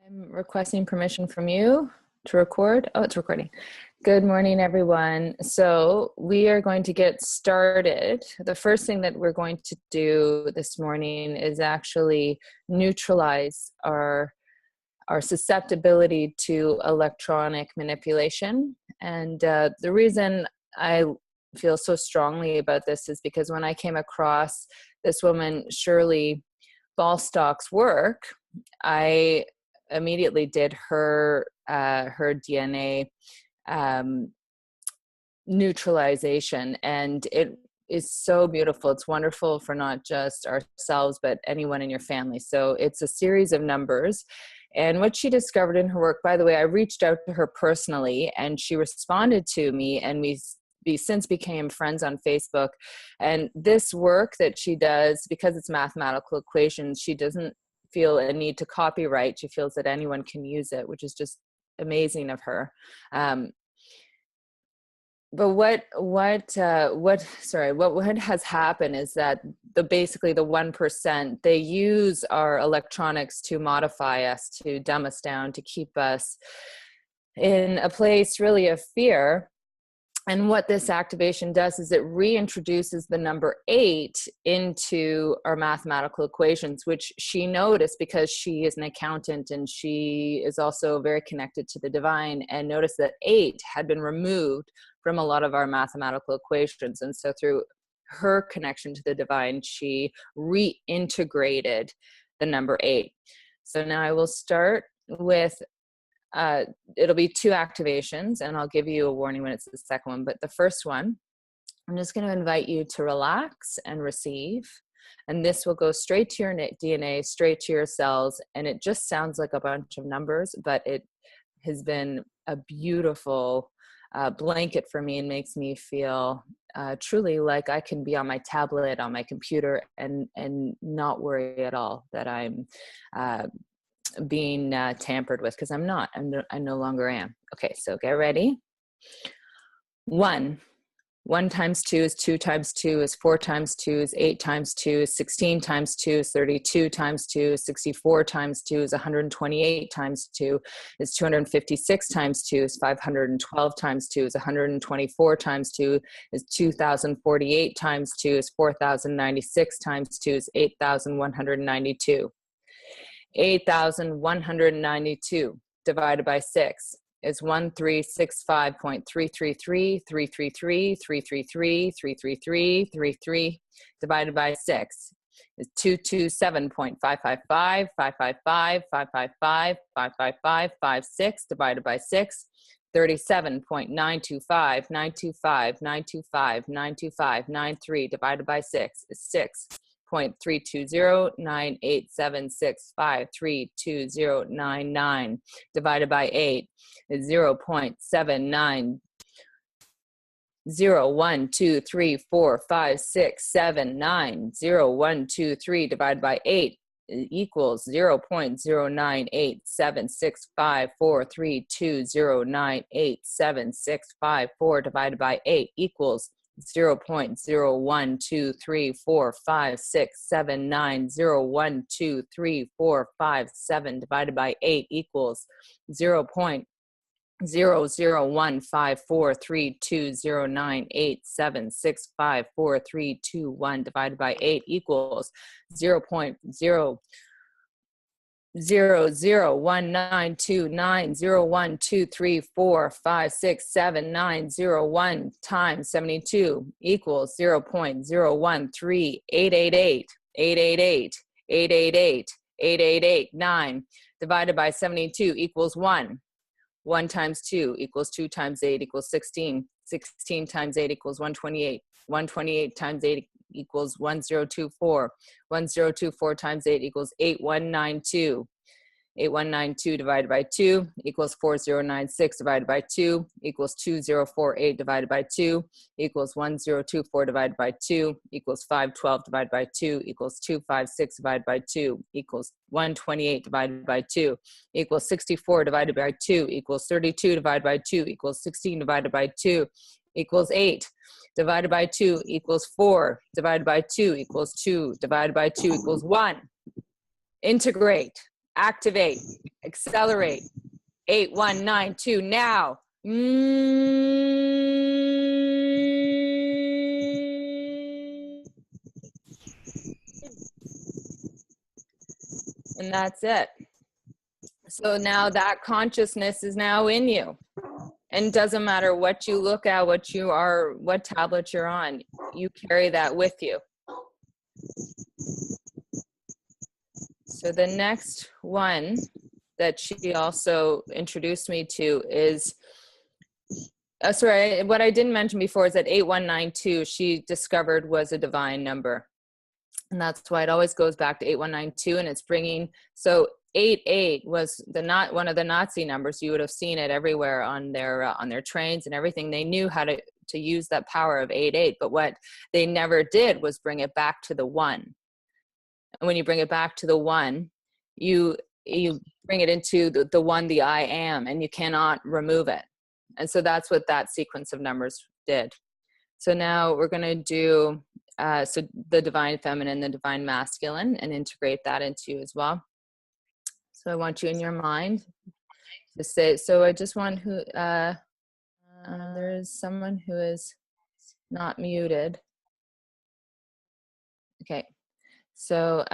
I'm requesting permission from you to record. Oh, it's recording. Good morning, everyone. So we are going to get started. The first thing that we're going to do this morning is actually neutralize our susceptibility to electronic manipulation. And the reason I feel so strongly about this is because when I came across this woman, Shirley Ballstock's work, I immediately did her DNA neutralization, and it is so beautiful. It's wonderful for not just ourselves, but anyone in your family. So it's a series of numbers. And what she discovered in her work, by the way, I reached out to her personally and she responded to me, and we since became friends on Facebook. And this work that she does, because it's mathematical equations, she doesn't feel a need to copyright. She feels that anyone can use it, which is just amazing of her. But what has happened is that basically the 1%, they use our electronics to modify us, to dumb us down, to keep us in a place really of fear. And what this activation does is it reintroduces the number 8 into our mathematical equations, which she noticed because she is an accountant and she is also very connected to the divine, and noticed that 8 had been removed from a lot of our mathematical equations. And so through her connection to the divine, she reintegrated the number 8. So now I will start with it'll be 2 activations, and I'll give you a warning when it's the second one. But the first one, I'm just going to invite you to relax and receive. And this will go straight to your DNA, straight to your cells. And it just sounds like a bunch of numbers, but it has been a beautiful blanket for me and makes me feel truly like I can be on my tablet, on my computer, and not worry at all that I'm being tampered with, because I'm not. I no longer am. Okay, so get ready. 1 times 2 is 2 times 2 is 4 times 2 is 8 times 2 is 16 times 2 is 32 times 2 is 64 times 2 is 128 times 2 is 256 times 2 is 512 times 2 is 124 times 2 is 2048 times 2 is 4096 times 2 is 8192. 8,192 divided by 6 is 1365.333, 333, 333, 333, 33 divided by 6 is 227.555, 555, 555, 555, 56 divided by 6, 37.925, 925, 925, 925, 93 divided by 6 is 6.3209876532099 divided by 8 is 0.79. 0, 1, 2, 3, 4, 5, 6, 7, 9. 0, 1, 2, 3 divided by 8 equals 0.0987654320987654 divided by 8 equals 0.0123456790 0.01234567 divided by 8 equals 0.00154320987654321 divided by 8 equals 0.00192901234567901 times 72 equals 0.013888888888889 divided by 72 equals 1. 1 times 2 equals 2 times 8 equals 16. 16 times 8 equals 128. 128 times 8 equals 1024. 1024 times 8 equals 8192. 8192 divided by 2 equals 4096 divided by 2 equals 2048 divided by 2 equals 1024 divided by 2 equals 512 divided by 2 equals 256 divided by 2 equals 128 divided by 2 equals 64 divided by 2 equals 32 divided by 2 equals 16 divided by 2 equals 8 divided by 2 equals 4 divided by 2 equals 2 divided by 2 equals 1. Integrate. activate, accelerate. 8192 now. And that's it. So now that consciousness is now in you. And it doesn't matter what you look at, what you are, what tablet you're on, you carry that with you. So the next one that she also introduced me to is, sorry, what I didn't mention before is that 8192 she discovered was a divine number. And that's why it always goes back to 8192, and it's bringing, so 88 was one of the Nazi numbers. You would have seen it everywhere on their trains and everything. They knew how to use that power of 88, but what they never did was bring it back to the 1. And when you bring it back to the 1, you bring it into the 1, the I am, and you cannot remove it. And so that's what that sequence of numbers did. So now we're going to do so the divine feminine, the divine masculine, and integrate that into you as well. So I want you in your mind to say, so I just want who, there is someone who is not muted. Okay. So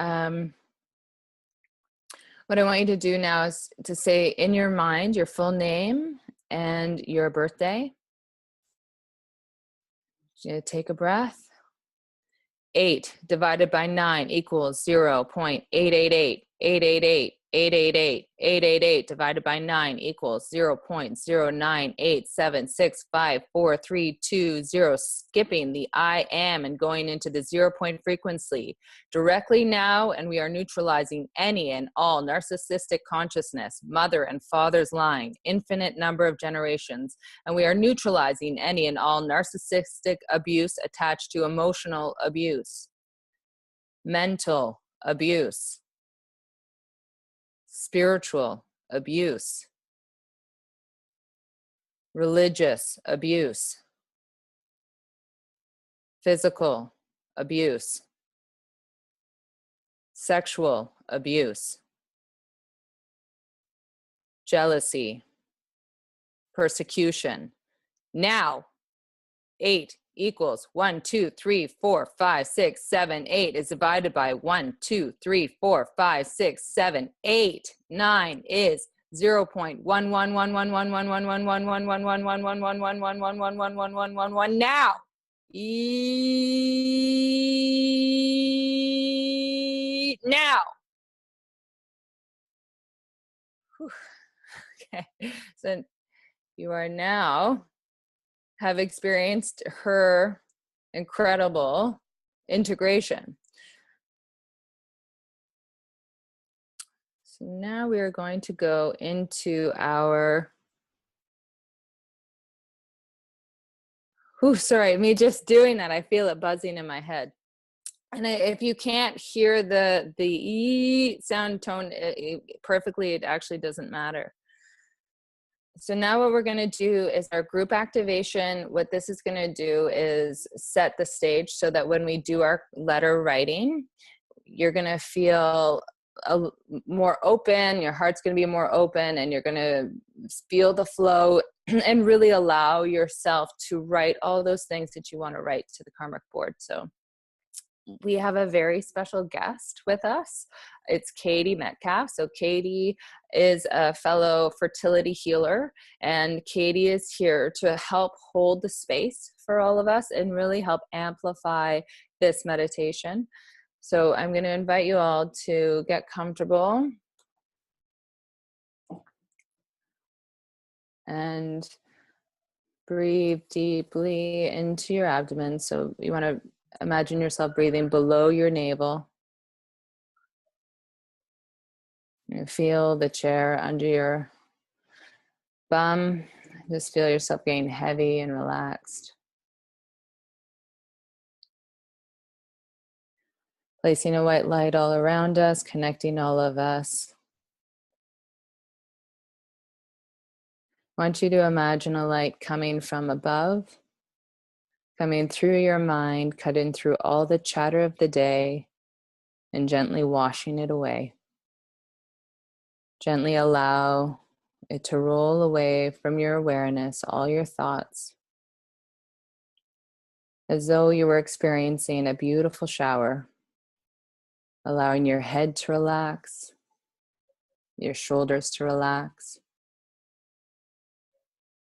what I want you to do now is to say in your mind your full name and your birthday. Take a breath. 8 divided by 9 equals 0.888. 888. 888, 888 divided by 9 equals 0.098765432, skipping the I am and going into the 0 point frequency directly now, and we are neutralizing any and all narcissistic consciousness, mother and father's line, infinite number of generations, and we are neutralizing any and all narcissistic abuse attached to emotional abuse, mental abuse, spiritual abuse, religious abuse, physical abuse, sexual abuse, jealousy, persecution. Now, 8 equals 1, 2, 3, 4, 5, 6, 7, 8 is divided by 1, 2, 3, 4, 5, 6, 7, 8. 9 is 0.1111111111111111111111 now. Now. Okay. So you are now have experienced her incredible integration. So now we are going to go into our, sorry, me just doing that, I feel it buzzing in my head. And if you can't hear the E sound tone perfectly, it actually doesn't matter. So now what we're going to do is our group activation. What this is going to do is set the stage so that when we do our letter writing, you're going to feel more open, your heart's going to be more open, and you're going to feel the flow and really allow yourself to write all those things that you want to write to the Karmic Board. So we have a very special guest with us. It's Katie Metcalf. So Katie is a fellow fertility healer, and Katie is here to help hold the space for all of us and really help amplify this meditation. So I'm going to invite you all to get comfortable and breathe deeply into your abdomen. So you want to imagine yourself breathing below your navel. You feel the chair under your bum. Just feel yourself getting heavy and relaxed. Placing a white light all around us, connecting all of us. I want you to imagine a light coming from above, coming through your mind, cutting through all the chatter of the day, and gently washing it away. Gently allow it to roll away from your awareness, all your thoughts, as though you were experiencing a beautiful shower, allowing your head to relax, your shoulders to relax.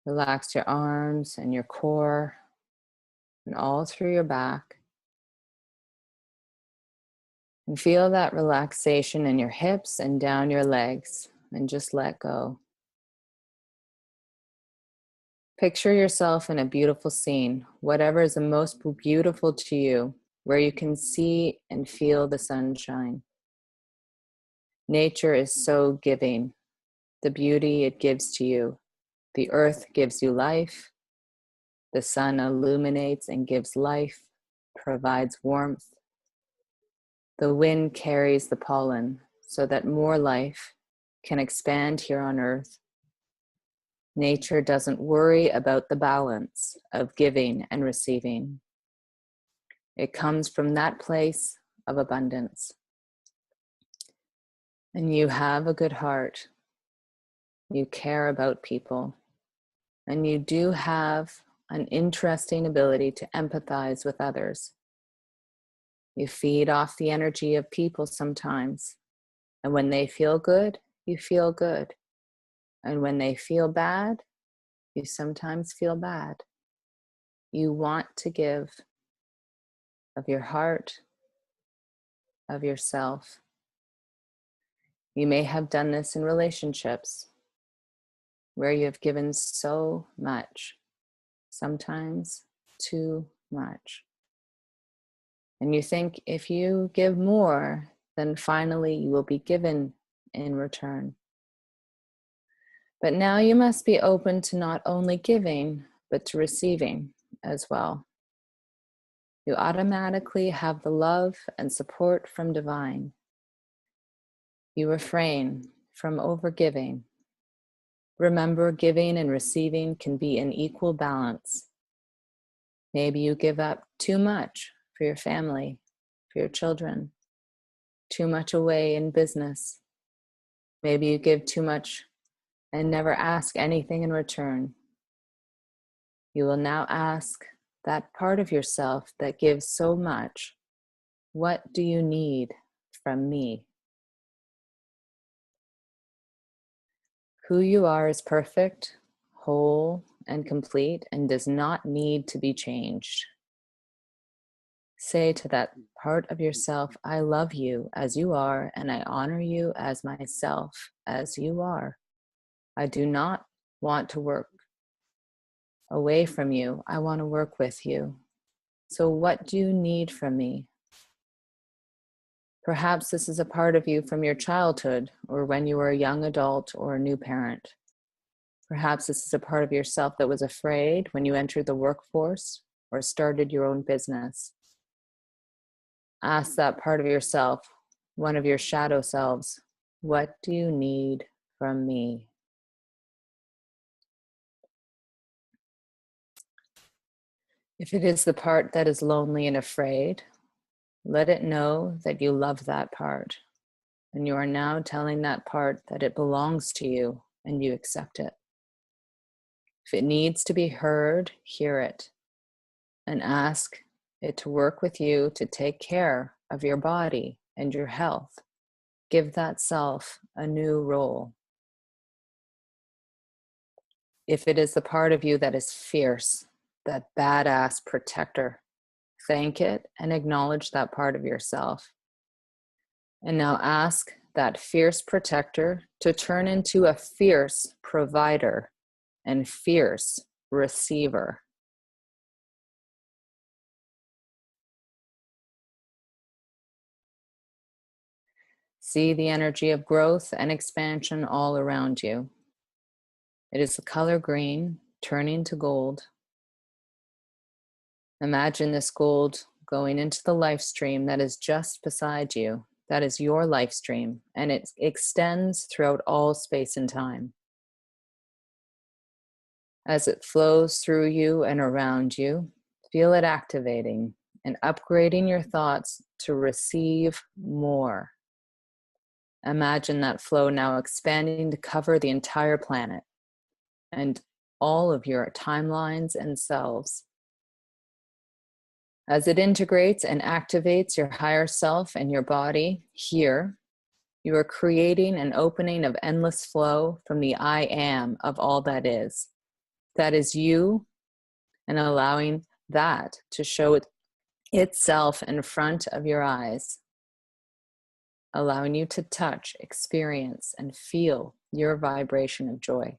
Relax your arms and your core and all through your back. And feel that relaxation in your hips and down your legs, and just let go. Picture yourself in a beautiful scene, whatever is the most beautiful to you, where you can see and feel the sunshine. Nature is so giving, the beauty it gives to you. The earth gives you life. The sun illuminates and gives life, provides warmth. The wind carries the pollen so that more life can expand here on earth. Nature doesn't worry about the balance of giving and receiving. It comes from that place of abundance. And you have a good heart. You care about people. And you do have an interesting ability to empathize with others. You feed off the energy of people sometimes. And when they feel good, you feel good. And when they feel bad, you sometimes feel bad. You want to give of your heart, of yourself. You may have done this in relationships where you have given so much, sometimes too much. And you think if you give more, then finally you will be given in return. But now you must be open to not only giving, but to receiving as well. You automatically have the love and support from divine. You refrain from overgiving. Remember, giving and receiving can be in equal balance. Maybe you give up too much for your family, for your children, too much away in business. Maybe you give too much and never ask anything in return. You will now ask that part of yourself that gives so much, what do you need from me? Who you are is perfect, whole, and complete, and does not need to be changed. Say to that part of yourself, I love you as you are, and I honor you as myself as you are. I do not want to work away from you. I want to work with you. So what do you need from me? Perhaps this is a part of you from your childhood or when you were a young adult or a new parent. Perhaps this is a part of yourself that was afraid when you entered the workforce or started your own business. Ask that part of yourself, one of your shadow selves, what do you need from me? If it is the part that is lonely and afraid, let it know that you love that part. And you are now telling that part that it belongs to you and you accept it. If it needs to be heard, hear it and ask it to work with you to take care of your body and your health. Give that self a new role. If it is the part of you that is fierce, that badass protector, thank it and acknowledge that part of yourself. And now ask that fierce protector to turn into a fierce provider and fierce receiver. See the energy of growth and expansion all around you. It is the color green turning to gold. Imagine this gold going into the life stream that is just beside you. That is your life stream, and it extends throughout all space and time. As it flows through you and around you, feel it activating and upgrading your thoughts to receive more. Imagine that flow now expanding to cover the entire planet and all of your timelines and selves. As it integrates and activates your higher self and your body here, you are creating an opening of endless flow from the I am of all that is. That is you, and allowing that to show itself in front of your eyes, allowing you to touch, experience, and feel your vibration of joy.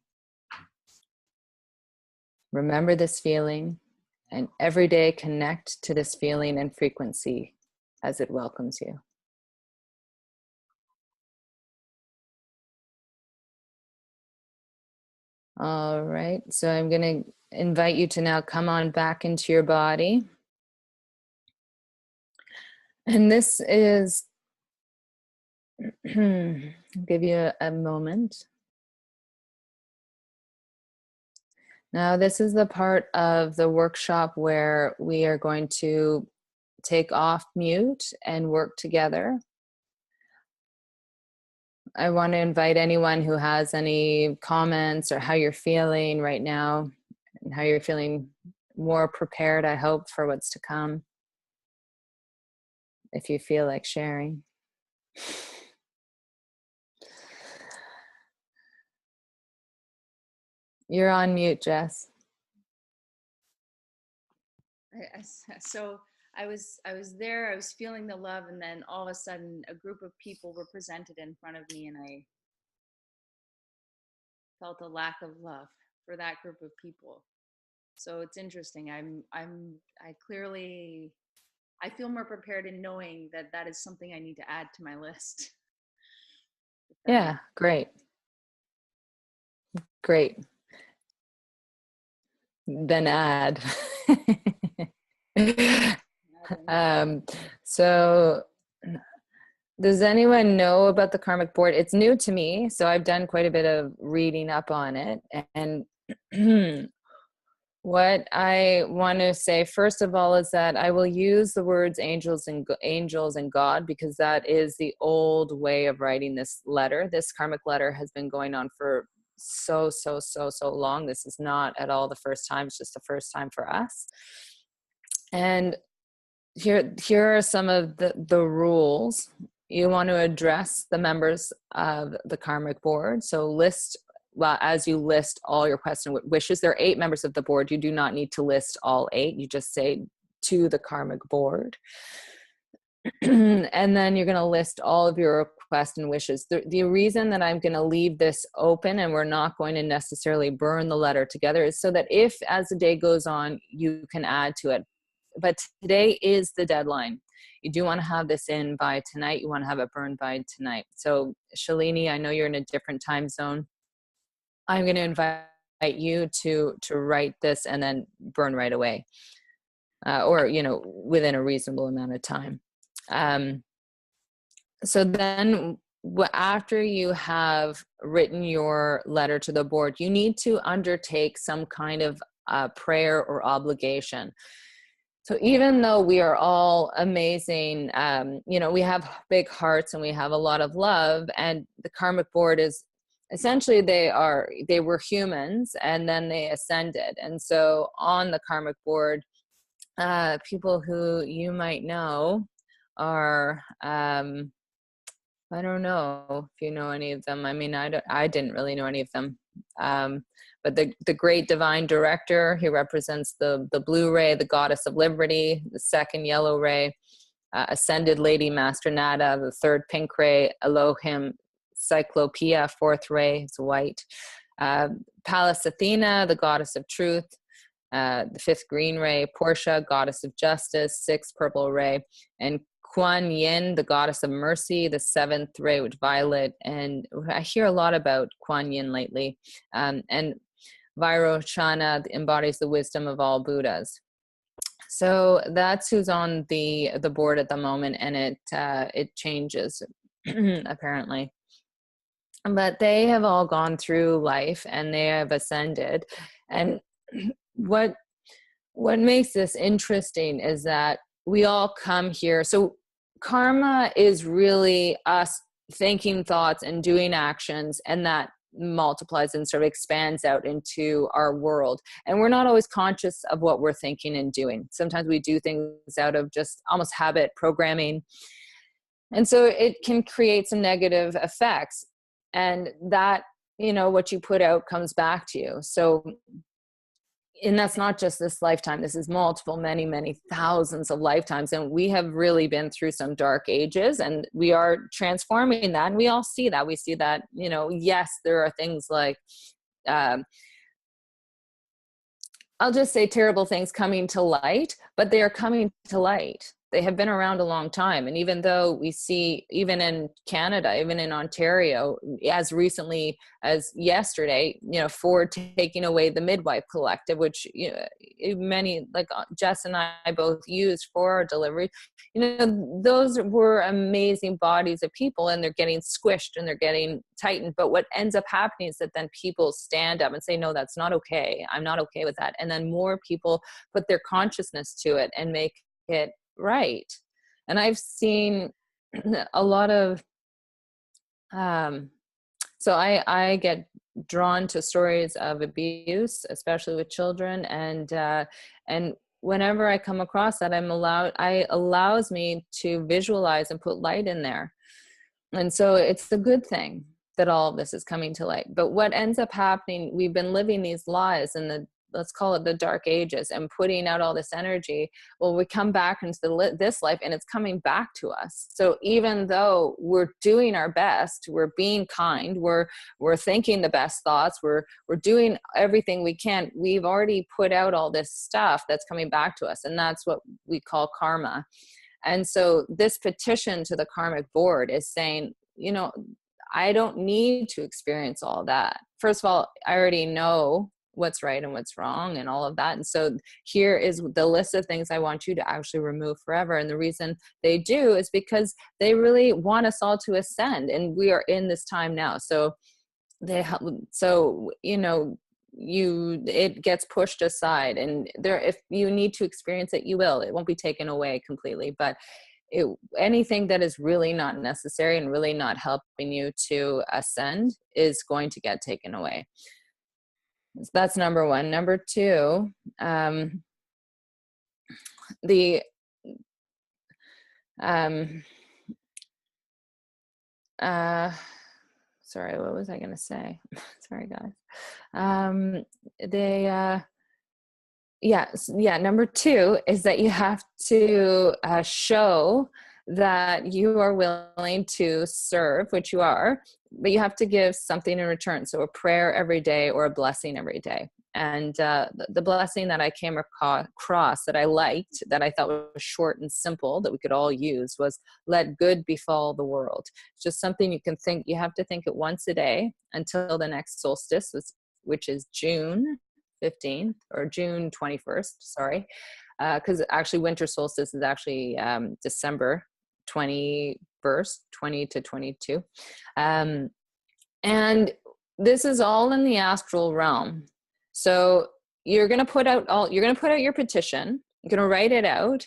Remember this feeling, and every day connect to this feeling and frequency as it welcomes you. All right, so I'm going to invite you to now come on back into your body. And this is, I'll give you a moment. Now, this is the part of the workshop where we are going to take off mute and work together. I want to invite anyone who has any comments or how you're feeling right now and how you're feeling more prepared, I hope, for what's to come. If you feel like sharing. You're on mute, Jess. So I was there, I was feeling the love, and then all of a sudden a group of people were presented in front of me, and I felt a lack of love for that group of people. So it's interesting. I feel more prepared in knowing that that is something I need to add to my list. Yeah, great. Great. Then add. So does anyone know about the Karmic Board? It's new to me, so I've done quite a bit of reading up on it. And what I want to say, first of all, is that I will use the words angels and God, because that is the old way of writing this letter. This karmic letter has been going on for so long. This is not at all the first time. It's just the first time for us. And here are some of the rules. You want to address the members of the Karmic Board. So as you list all your requests and wishes, there are 8 members of the board. You do not need to list all 8. You just say to the Karmic Board. And then you're going to list all of your requests and wishes. The reason that I'm going to leave this open and we're not going to necessarily burn the letter together is so that if, as the day goes on, you can add to it. But today is the deadline. You do want to have this in by tonight. You want to have it burned by tonight. So Shalini, I know you're in a different time zone. I'm going to invite you to write this and then burn right away, or within a reasonable amount of time. So then after you have written your letter to the board, you need to undertake some kind of prayer or obligation. So even though we are all amazing, we have big hearts and we have a lot of love, and the Karmic Board is essentially they were humans and then they ascended. And so on the Karmic Board, people who you might know are, I don't know if you know any of them. I mean, I didn't really know any of them. But the great divine director, he represents the blue ray, the goddess of liberty, the second yellow ray, ascended lady Master Nada, the third pink ray, Elohim Cyclopea, fourth ray, it's white, Pallas Athena, the goddess of truth, the fifth green ray, Portia, goddess of justice, sixth purple ray, and Kuan Yin, the goddess of mercy, the seventh ray, with violet. And I hear a lot about Kuan Yin lately. And Vairochana embodies the wisdom of all Buddhas. So that's who's on the board at the moment, and it changes apparently. But they have all gone through life and they have ascended. And what makes this interesting is that we all come here. So karma is really us thinking thoughts and doing actions, and that multiplies and sort of expands out into our world. And we're not always conscious of what we're thinking and doing. Sometimes we do things out of just almost habit programming. And so it can create some negative effects. And that, what you put out comes back to you. So, and that's not just this lifetime. This is multiple, many, many thousands of lifetimes. And we have really been through some dark ages, and we are transforming that. And we all see that. We see that, yes, there are things like, I'll just say terrible things coming to light, but they are coming to light. They have been around a long time. And even though we see, even in Canada, even in Ontario, as recently as yesterday, Ford taking away the midwife collective, which many, like Jess and I both used for our delivery, those were amazing bodies of people, and they're getting squished and they're getting tightened. But what ends up happening is that then people stand up and say, no, that's not okay. I'm not okay with that. And then more people put their consciousness to it and make it right. And I've seen a lot of so I get drawn to stories of abuse, especially with children, and whenever I come across that, allows me to visualize and put light in there. And so it's a good thing that all of this is coming to light. But what ends up happening, we've been living these lies in let's call it the dark ages, and putting out all this energy. Well, we come back into this life, and it's coming back to us. So even though we're doing our best, we're being kind, we're thinking the best thoughts, we're doing everything we can, we've already put out all this stuff that's coming back to us. And that's what we call karma. And so this petition to the Karmic Board is saying, I don't need to experience all that. First of all, I already know what's right and what's wrong and all of that. And so here is the list of things I want you to actually remove forever. And the reason they do is because they really want us all to ascend, and we are in this time now. So it gets pushed aside, and if you need to experience it, you will. It won't be taken away completely, but anything that is really not necessary and really not helping you to ascend is going to get taken away. So that's number one. Number two, sorry, what was I going to say? Sorry, guys. Number two is that you have to show that you are willing to serve, which you are, but you have to give something in return. So a prayer every day or a blessing every day. And the blessing that I came across that I liked, that I thought was short and simple, that we could all use, was let good befall the world. It's just something you can think. You have to think it once a day until the next solstice, which is June 15th or June 21st, sorry. Because actually winter solstice is actually December 21st, 20 to 22. And this is all in the astral realm. So you're going to put out your petition. You're going to write it out,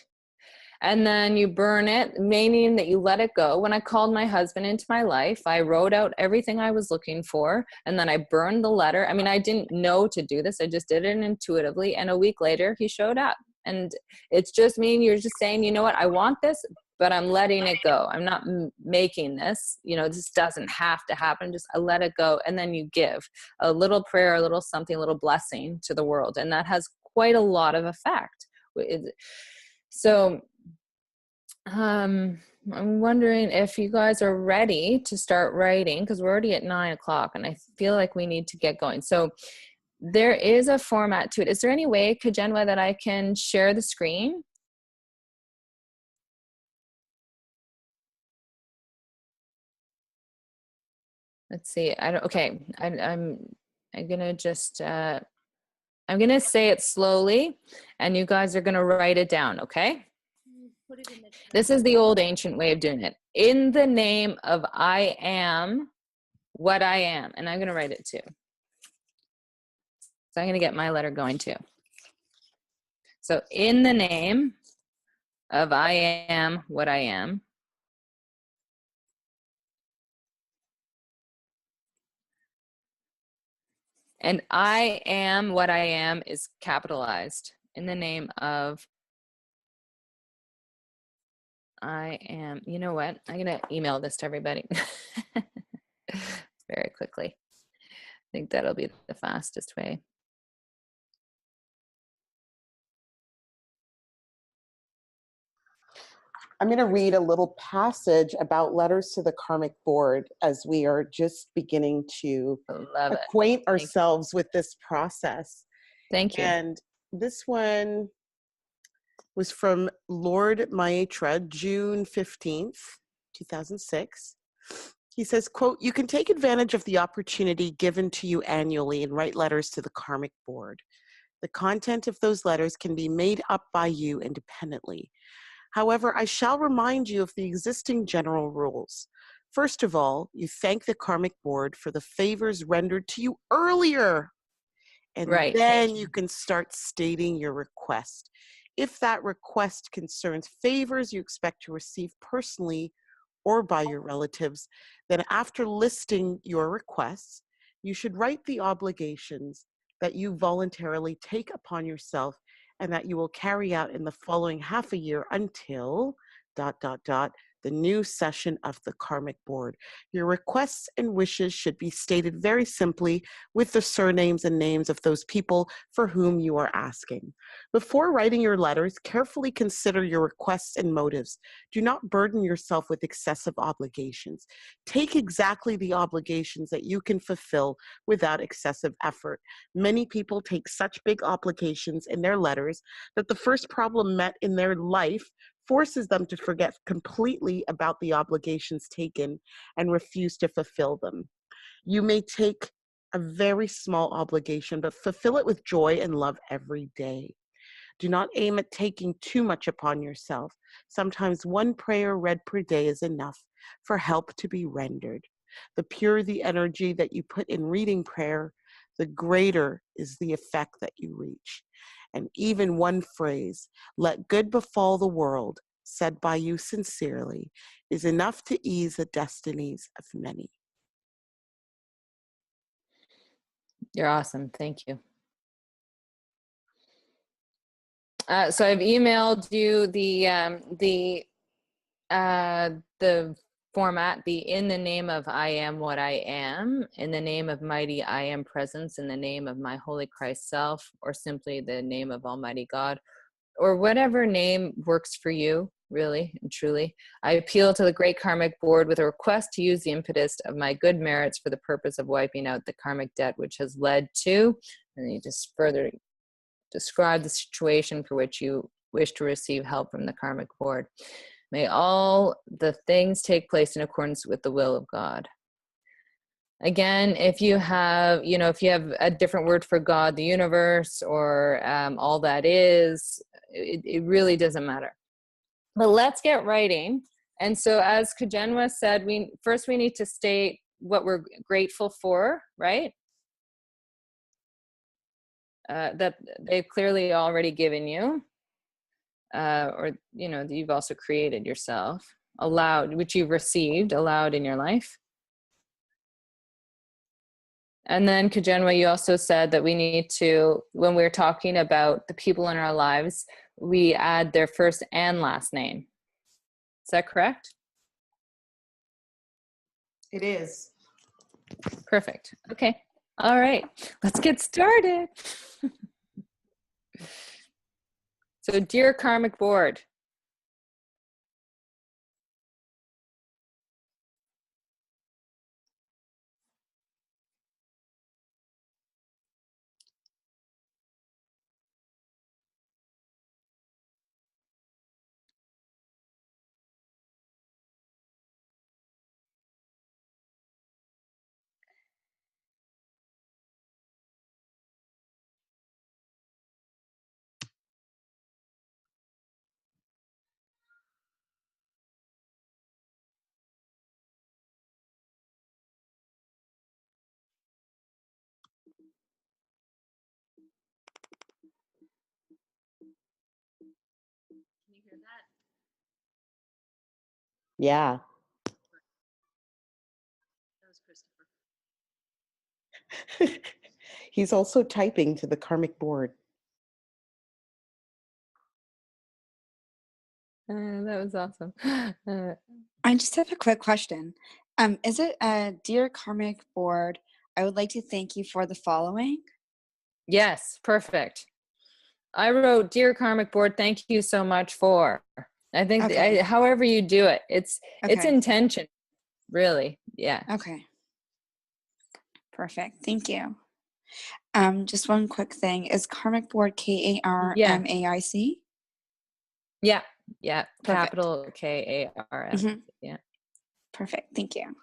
and then you burn it, meaning that you let it go. When I called my husband into my life, I wrote out everything I was looking for, and then I burned the letter. I mean, I didn't know to do this. I just did it intuitively. And a week later, he showed up. And it's just mean you're just saying, you know what, I want this, but I'm letting it go. I'm not making this, this doesn't have to happen. Just I let it go. And then you give a little prayer, a little something, a little blessing to the world. And that has quite a lot of effect. So I'm wondering if you guys are ready to start writing, because we're already at 9:00 and I feel like we need to get going. So there is a format to it. Is there any way, Kajenwa, that I can share the screen? Let's see. Okay. I'm gonna just I'm gonna say it slowly, and you guys are gonna write it down. Okay. This is the old ancient way of doing it. In the name of I am what I am, and I'm gonna write it too. So I'm gonna get my letter going too. So in the name of I am what I am, And I am what I am is capitalized in the name of I am. You know what? I'm going to email this to everybody very quickly. I think that'll be the fastest way. I'm going to read a little passage about letters to the Karmic Board as we are just beginning to acquaint ourselves with this process. Thank you. And this one was from Lord Maitra, June 15th, 2006. He says, quote, "You can take advantage of the opportunity given to you annually and write letters to the Karmic Board. The content of those letters can be made up by you independently. However, I shall remind you of the existing general rules. First of all, you thank the Karmic Board for the favors rendered to you earlier, and then you can start stating your request. If that request concerns favors you expect to receive personally or by your relatives, then after listing your requests, you should write the obligations that you voluntarily take upon yourself and that you will carry out in the following half a year until ... the new session of the Karmic Board. Your requests and wishes should be stated very simply with the surnames and names of those people for whom you are asking. Before writing your letters, carefully consider your requests and motives. Do not burden yourself with excessive obligations. Take exactly the obligations that you can fulfill without excessive effort. Many people take such big obligations in their letters that the first problem met in their life forces them to forget completely about the obligations taken and refuse to fulfill them. You may take a very small obligation, but fulfill it with joy and love every day. Do not aim at taking too much upon yourself. Sometimes one prayer read per day is enough for help to be rendered. The purer the energy that you put in reading prayer, the greater is the effect that you reach. And even one phrase, "Let good befall the world," said by you sincerely, is enough to ease the destinies of many. You're awesome. Thank you. So I've emailed you the format, the in the name of I am what I am, in the name of mighty I am presence, in the name of my holy Christ self, or simply the name of Almighty God, or whatever name works for you, really and truly. I appeal to the great karmic board with a request to use the impetus of my good merits for the purpose of wiping out the karmic debt which has led to, and you just further describe the situation for which you wish to receive help from the karmic board. May all the things take place in accordance with the will of God. Again, if you have, if you have a different word for God, the universe, or all that is, it really doesn't matter. But let's get writing. And so as Kajenwa said, we need to state what we're grateful for, right? That they've clearly already given you, or you've also created yourself, allowed, which you've received, allowed in your life. And then Kajenwa, you also said that we need to, when we're talking about the people in our lives, we add their first and last name. Is that correct? It is. Perfect. Okay. All right. Let's get started. So, dear Karmic Board, Can you hear that? Yeah. That was Christopher. He's also typing to the Karmic Board. That was awesome. I just have a quick question. Is it Dear Karmic Board, I would like to thank you for the following? Yes, perfect. I wrote, Dear Karmic Board, thank you so much for. I think Okay. however you do it, it's Okay. intention, really. Yeah. Okay. Perfect. Thank you. Just one quick thing. Is Karmic Board Karmaic? Yeah. Yeah. Perfect. Capital KARM. Mhm. Yeah. Perfect. Thank you.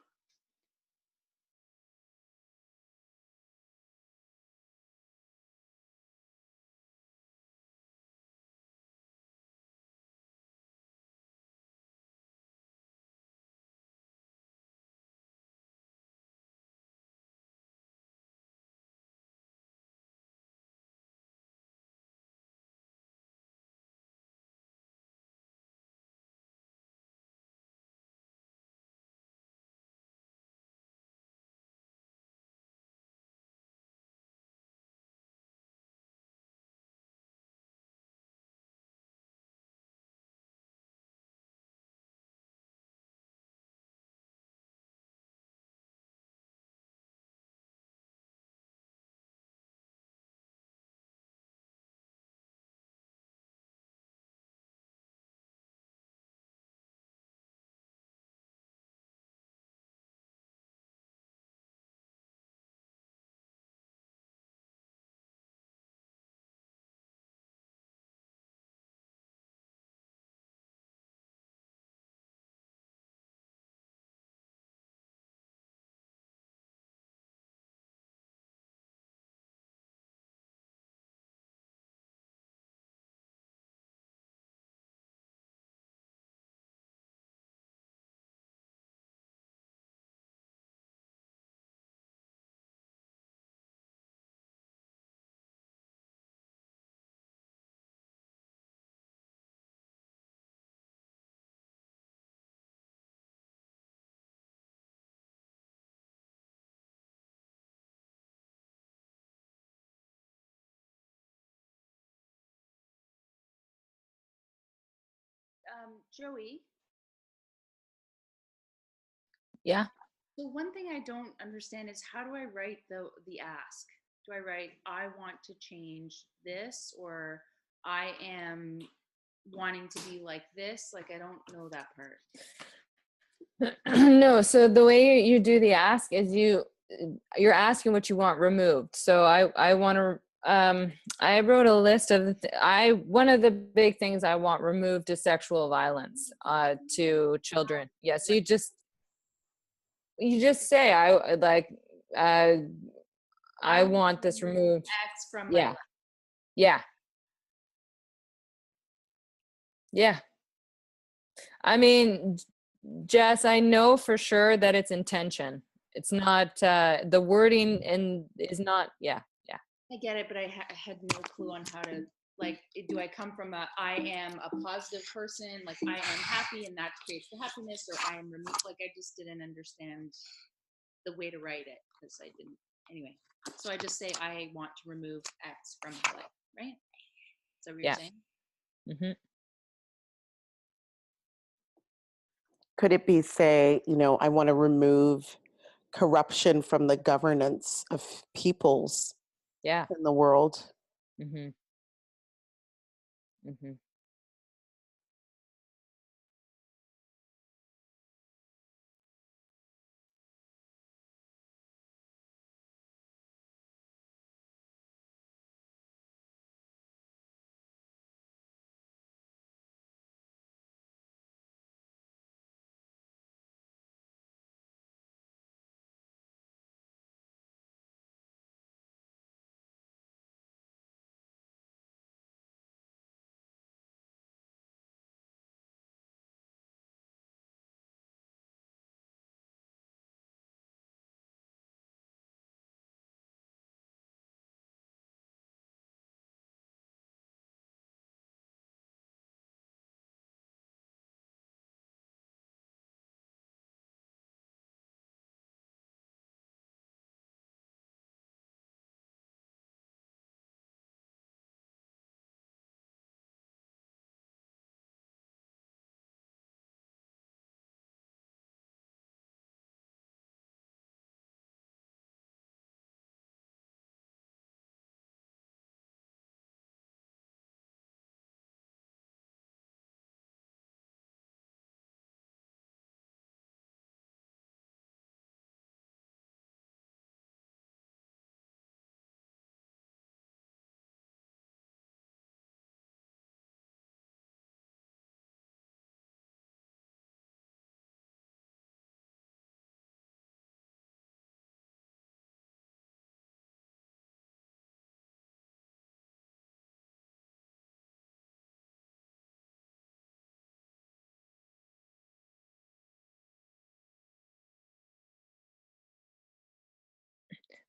Joey. Yeah. So one thing I don't understand is how do I write the ask? Do I write I want to change this, or I am wanting to be like this? Like I don't know that part. No, so the way you do the ask is you're asking what you want removed. So I want to I wrote a list of one of the big things I want removed is sexual violence to children. Yeah, so you just say I like I want this removed. X from my Yeah. life. Yeah. Yeah. I mean, Jess, I know for sure that it's intention. It's not the wording and is not. Yeah. Yeah. I get it, but I had no clue on how to, like, do I come from I am a positive person, like I am happy and that creates the happiness, or I am removed, like I just didn't understand the way to write it because I didn't. Anyway, so I just say I want to remove X from my life, right? Is that what you're saying? Mm-hmm. Could it be, say, I want to remove corruption from the governance of peoples Yeah. in the world? Mm-hmm. Mm-hmm.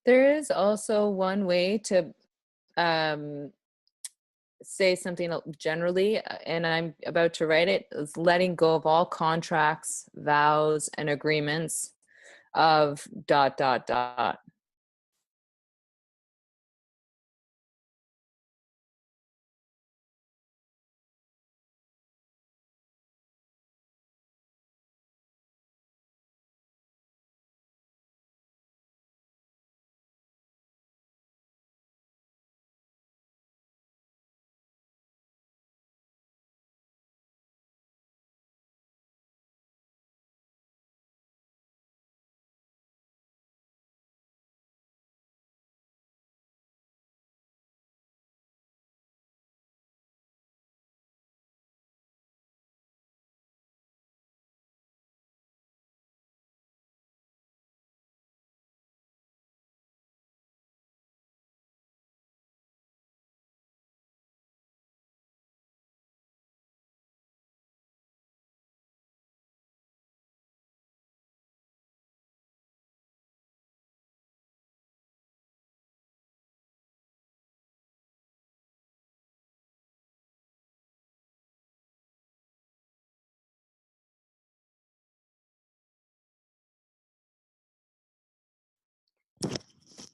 There is also one way to um, say something generally, and I'm about to write it, is letting go of all contracts, vows, and agreements of ...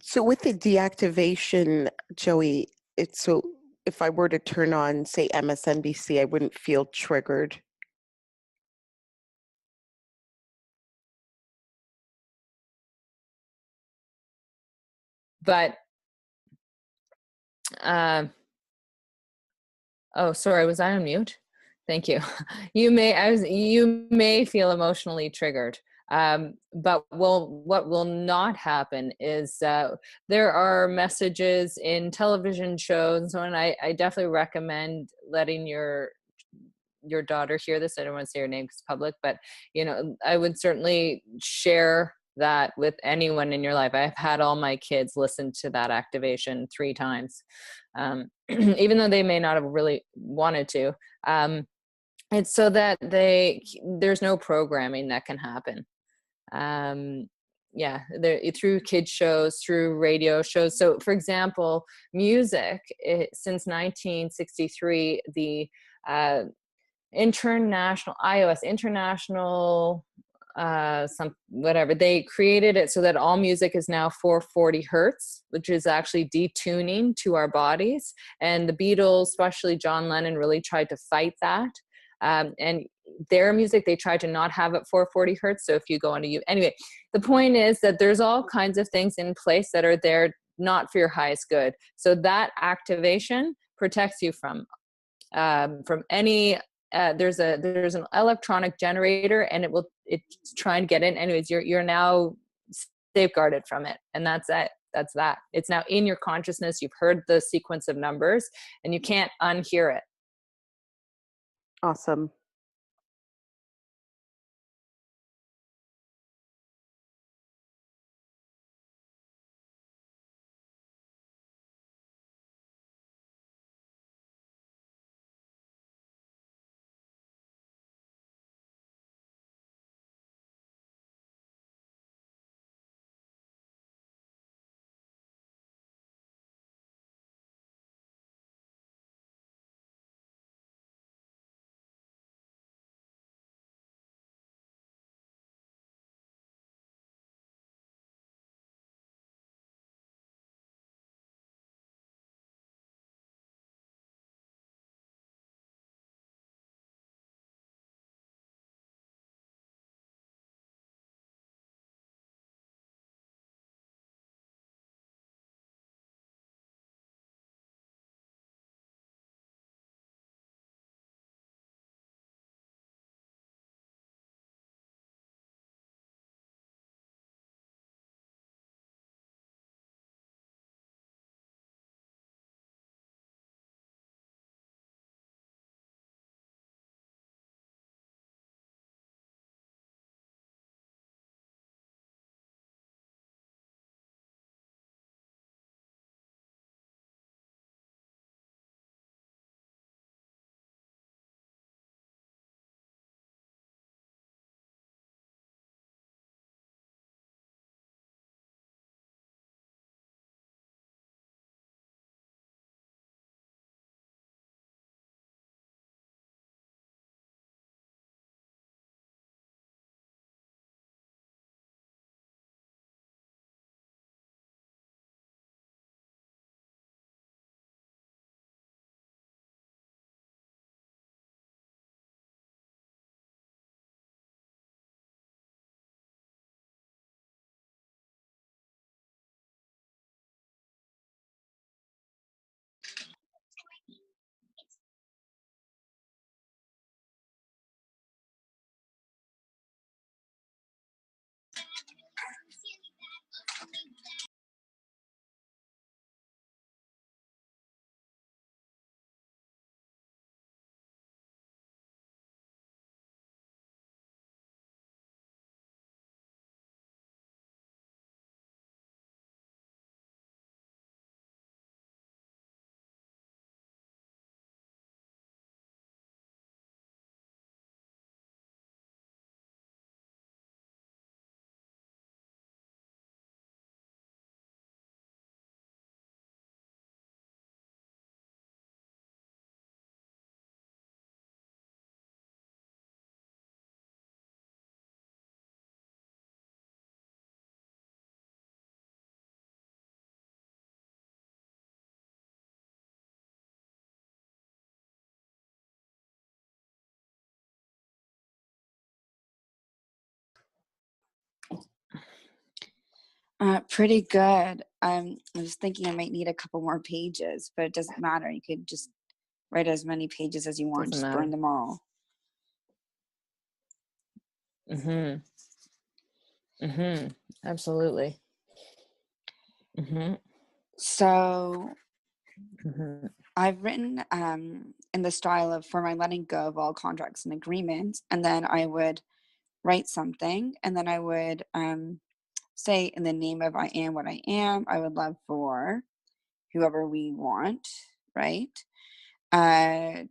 So with the deactivation, Joey, it's so if I were to turn on, say, MSNBC, I wouldn't feel triggered. But oh, sorry, was I on mute? Thank you. You may feel emotionally triggered. But what will not happen is there are messages in television shows, and so on. I definitely recommend letting your daughter hear this. I don't want to say her name because it's public, but I would certainly share that with anyone in your life. I've had all my kids listen to that activation 3 times, even though they may not have really wanted to. It's so that there's no programming that can happen. Yeah, through kids shows, through radio shows. So for example, music, since 1963, the international some whatever, they created it so that all music is now 440 hertz, which is actually detuning to our bodies. And the Beatles, especially John Lennon, really tried to fight that. And their music, they tried to not have it 440 hertz. So if you go onto anyway, the point is that there's all kinds of things in place that are there not for your highest good. So that activation protects you from any there's an electronic generator, and it's trying to get in. Anyways, you're now safeguarded from it, and that's it. That's that. It's now in your consciousness. You've heard the sequence of numbers, and you can't unhear it. Awesome. Pretty good. I was thinking I might need a couple more pages, but it doesn't matter. You could just write as many pages as you want. Doesn't Just matter. burn them all. Absolutely. So I've written in the style of for my letting go of all contracts and agreements, and then I would write something, and then I would say in the name of I am what I am, I would love for whoever we want, right? To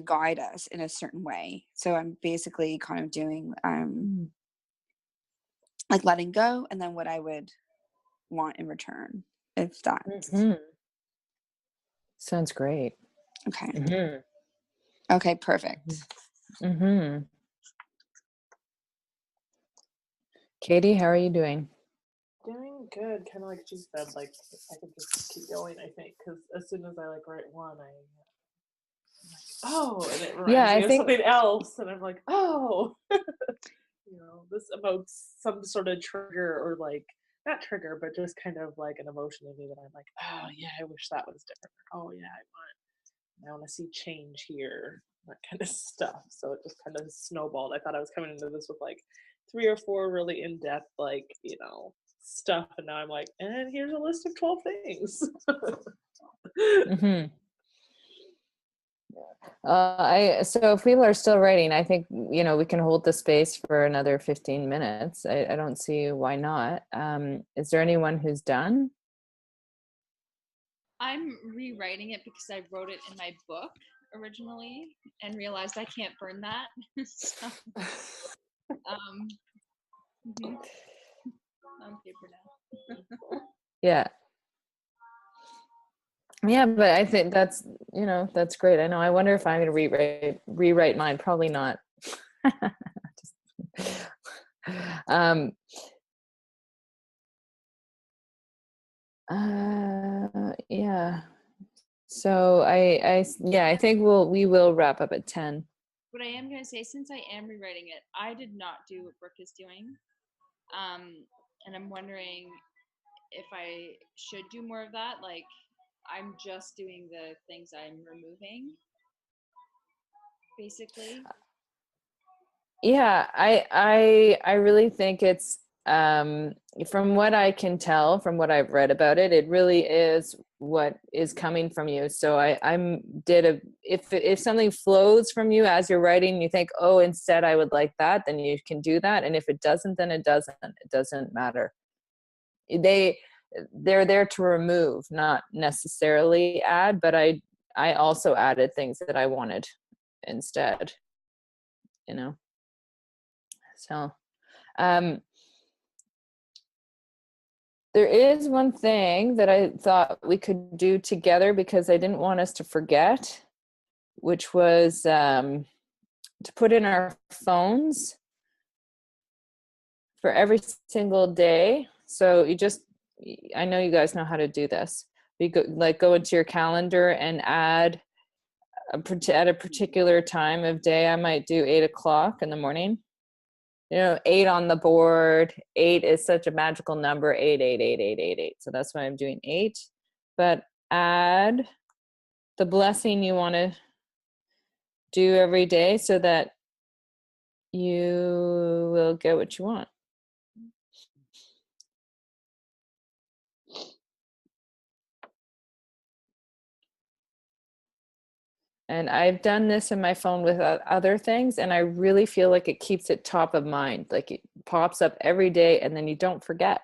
guide us in a certain way. So I'm basically kind of doing like letting go, and then what I would want in return, if that's sounds great. okay. Okay, perfect. Katie, how are you doing? Doing good. Kind of like she said, like I could just keep going. I think because as soon as I like write one, I'm like, oh, and it reminds me of something else, and I'm like, oh, this evokes some sort of trigger or like not trigger, but just kind of like an emotion in me that I'm like, oh yeah, I wish that was different. Oh yeah, I want to see change here, that kind of stuff. So it just kind of snowballed. I thought I was coming into this with like 3 or 4 really in-depth, like, stuff. And now I'm like, and here's a list of 12 things. So if people are still writing, I think, we can hold the space for another 15 minutes. I don't see why not. Is there anyone who's done? I'm rewriting it because I wrote it in my book originally and realized I can't burn that. So, on paper now. Yeah, but I think that's great. I know. I wonder if I'm going to rewrite mine. Probably not. Yeah. So I think we will wrap up at 10. What I am going to say, since I am rewriting it, I did not do what Brooke is doing. And I'm wondering if I should do more of that. Like, I'm just doing the things I'm removing, basically. Yeah, I really think it's from what I can tell, from what I've read about it, it really is what is coming from you. So if something flows from you as you're writing, you think, oh, instead I would like that, then you can do that. And if it doesn't, then it doesn't. It doesn't matter. They're there to remove, not necessarily add, but I also added things that I wanted instead, So, there is one thing that I thought we could do together because I didn't want us to forget, which was to put in our phones for every single day. So I know you guys know how to do this. You go into your calendar and add at a particular time of day. I might do 8:00 in the morning. 8 on the board. 8 is such a magical number. 8, 8, 8, 8, 8, 8. So that's why I'm doing 8. But add the blessing you want to do every day so that you will get what you want. And I've done this in my phone with other things, and I really feel like it keeps it top of mind. Like it pops up every day, and then you don't forget.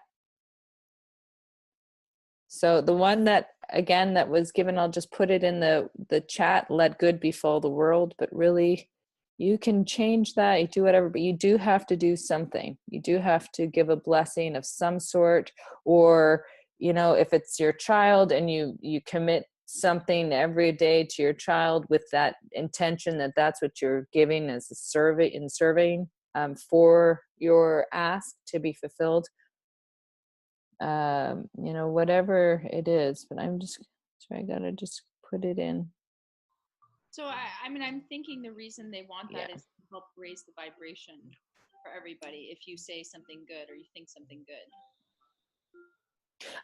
So the one that was given, I'll just put it in the chat, let good befall the world. But really, you can change that. You do whatever, but you do have to do something. You do have to give a blessing of some sort, or, if it's your child and you commit something every day to your child with that intention that that's what you're giving as a serving for your ask to be fulfilled. Whatever it is, but I gotta just put it in. So I'm thinking the reason they want that is to help raise the vibration for everybody. If you say something good or you think something good.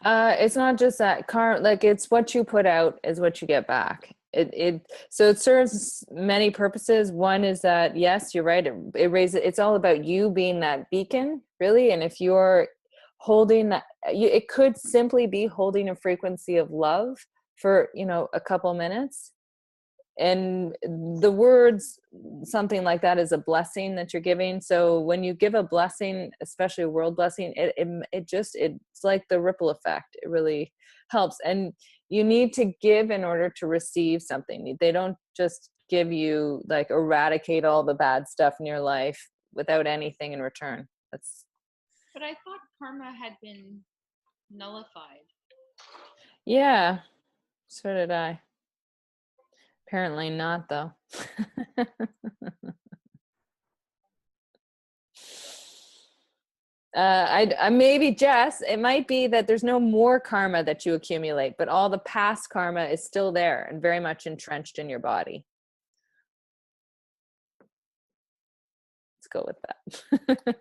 It's not just that like it's what you put out is what you get back. So it serves many purposes. One is that, yes, you're right. It raises, it's all about you being that beacon, really. And if you're holding that, it could simply be holding a frequency of love for, a couple minutes. And the words, something like that is a blessing that you're giving. So when you give a blessing, especially a world blessing, it's like the ripple effect. It really helps. And you need to give in order to receive something. They don't just give you, like, eradicate all the bad stuff in your life without anything in return. But I thought karma had been nullified. Yeah, so did I. Apparently not, though. I maybe, Jess, it might be that there's no more karma that you accumulate, but all the past karma is still there and very much entrenched in your body. Let's go with that.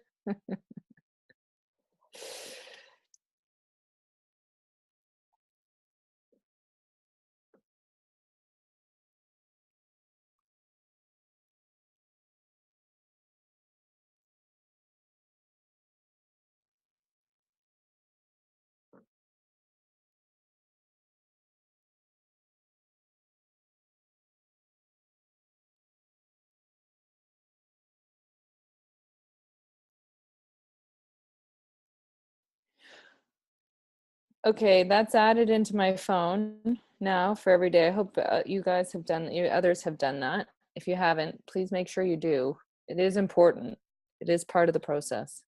Okay, that's added into my phone now for every day. I hope you guys have others have done that. If you haven't, please make sure you do. It is important. It is part of the process.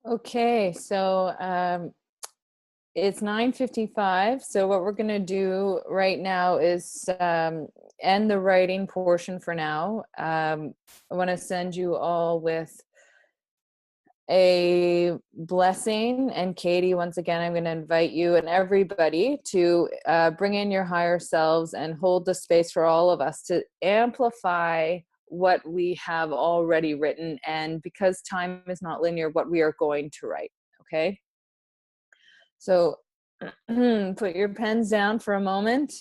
Okay, so it's 9:55. So what we're going to do right now is end the writing portion for now. I want to send you all with a blessing. And Katie, once again, I'm going to invite you and everybody to bring in your higher selves and hold the space for all of us to amplify what we have already written. And because time is not linear, what we are going to write. Okay. So put your pens down for a moment.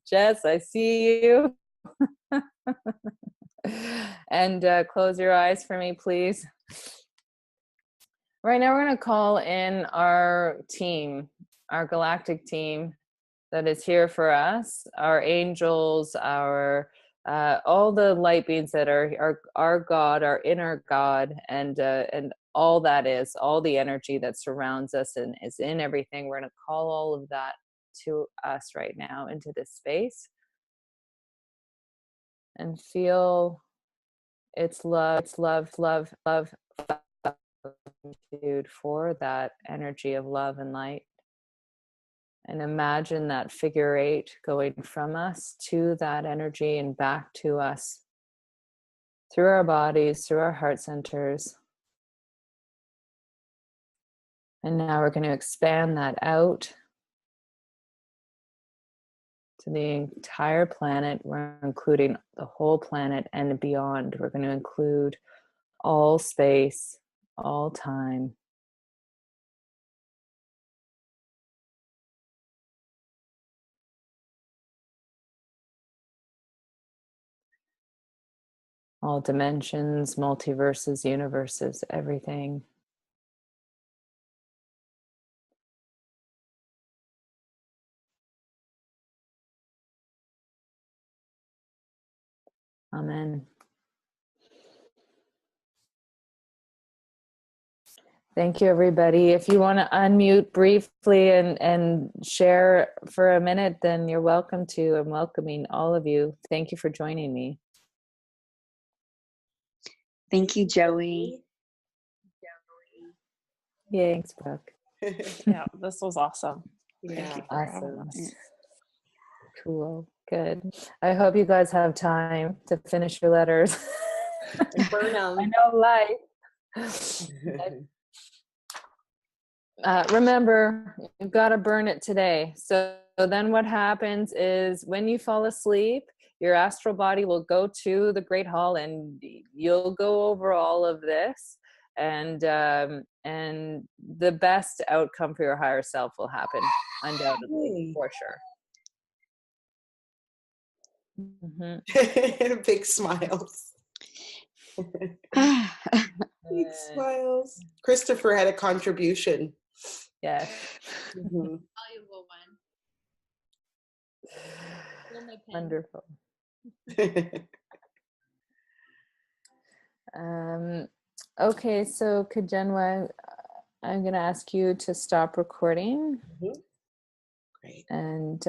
Jess, I see you. And close your eyes for me, please. Right now, we're going to call in our team, our galactic team that is here for us, our angels, our all the light beings that are our God, our inner God, and all that is, all the energy that surrounds us and is in everything. We're going to call all of that to us right now into this space and feel its love, love gratitude for that energy of love and light. And imagine that figure 8 going from us to that energy and back to us through our bodies, through our heart centers. And now we're going to expand that out to the entire planet. We're including the whole planet and beyond. We're going to include all space, all time. All dimensions, multiverses, universes, everything. Amen. Thank you, everybody. If you want to unmute briefly and share for a minute, then you're welcome to. I'm welcoming all of you. Thank you for joining me. Thank you, Joie. Thanks, Brooke. Yeah, this was awesome. Yeah. Thank you for having Awesome. us. Cool. Good. I hope you guys have time to finish your letters. Burn them. I know life. Remember, you've got to burn it today. So then what happens is when you fall asleep, your astral body will go to the Great Hall and you'll go over all of this. And the best outcome for your higher self will happen, undoubtedly, for sure. Mm-hmm. Big smiles. Big smiles. Christopher had a contribution. Yes. Mm-hmm. Valuable one. Wonderful. Okay, so Kajenwa, I'm going to ask you to stop recording. Mm-hmm. Great. And